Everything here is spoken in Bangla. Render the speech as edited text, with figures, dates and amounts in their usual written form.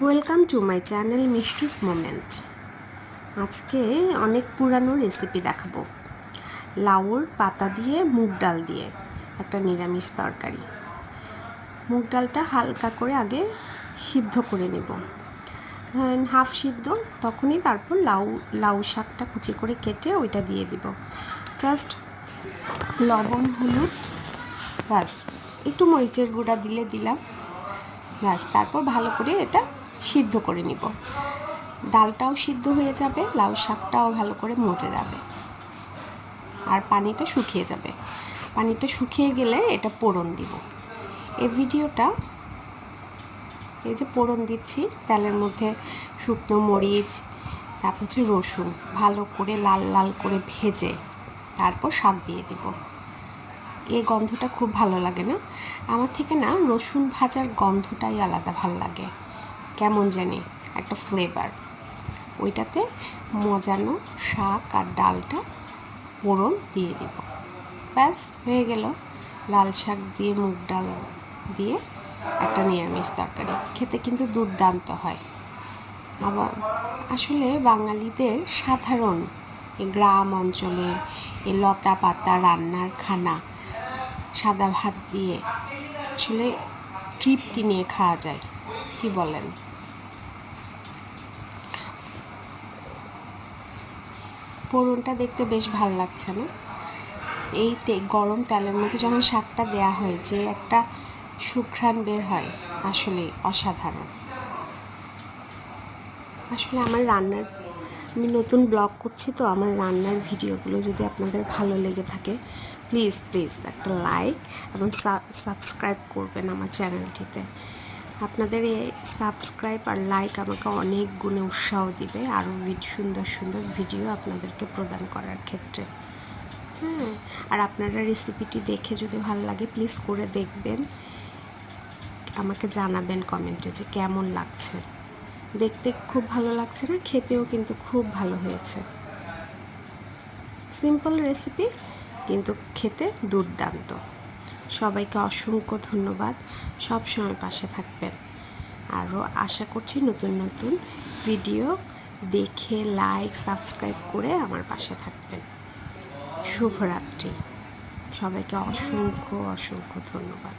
Welcome to my channel Mishtu's moment. আজকে অনেক পুরানো রেসিপি দেখাবো। লাউর পাতা দিয়ে মুগ ডাল দিয়ে একটা নিরামিষ তরকারি। মুগ ডালটা হালকা করে আগে সিদ্ধ করে নেব, হাফ সিদ্ধ, তখনই তারপর লাউ শাকটা কুচি করে কেটে ওইটা দিয়ে দিব। জাস্ট লবণ, হলুদ, ব্যাস, একটু মরিচের গুঁড়া দিলাম, ব্যাস। তারপর ভালো করে এটা সিদ্ধ করে নিব। ডালটাও সিদ্ধ হয়ে যাবে, লাউ শাকটাও ভালো করে মজে যাবে, আর পানিটা শুকিয়ে যাবে। পানিটা শুকিয়ে গেলে এটা পোড়ন দিব। এই ভিডিওটা, এই যে পোড়ন দিচ্ছি, তেলের মধ্যে শুকনো মরিচ, তারপর হচ্ছে রসুন ভালো করে লাল লাল করে ভেজে তারপর শাক দিয়ে দিব। এই গন্ধটা খুব ভালো লাগে না? আমার থেকে না রসুন ভাজার গন্ধটাই আলাদা ভাল লাগে, কেমন জানি একটা ফ্লেভার। ওইটাতে মজানো শাক আর ডালটা পোড়ন দিয়ে দিব। ব্যাস, হয়ে গেল লাল শাক দিয়ে মুগ ডাল দিয়ে একটা নিরামিষ তরকারি। খেতে কিন্তু দুর্দান্ত হয়। আবার আসলে বাঙালিদের সাধারণ এই গ্রাম অঞ্চলের এই লতা পাতা রান্নার খানা সাদা ভাত দিয়ে আসলে তৃপ্তি নিয়ে খাওয়া যায়, কি বলেন? পোড়নটা দেখতে বেশ ভালো লাগছে না? এই গরম তেলের মধ্যে যখন শাকটা দেয়া হয়, যে একটা সুঘ্রাণ বের হয়, আসলে অসাধারণ। আসলে আমার আমি নতুন ব্লগ করছি, তো আমার রান্নার ভিডিওগুলো যদি আপনাদের ভালো লেগে থাকে, প্লিজ একটা লাইক এবং সাবস্ক্রাইব করবেন আমার চ্যানেলটিতে। আপনাদের এই সাবস্ক্রাইব আর লাইক আমাকে অনেক গুণে উৎসাহ দিবে আরও সুন্দর সুন্দর ভিডিও আপনাদেরকে প্রদান করার ক্ষেত্রে। হ্যাঁ, আর আপনারা রেসিপিটি দেখে যদি ভালো লাগে প্লিজ করে দেখবেন, আমাকে জানাবেন কমেন্টে যে কেমন লাগছে। দেখতে খুব ভালো লাগছে না? খেতেও কিন্তু খুব ভালো হয়েছে। সিম্পল রেসিপি, কিন্তু খেতে দুর্দান্ত। সবাইকে অসংখ্য ধন্যবাদ, সব সময় পাশে থাকবেন। আরও আশা করছি নতুন নতুন ভিডিও দেখে লাইক সাবস্ক্রাইব করে আমার পাশে থাকবেন। শুভরাত্রি। সবাইকে অসংখ্য ধন্যবাদ।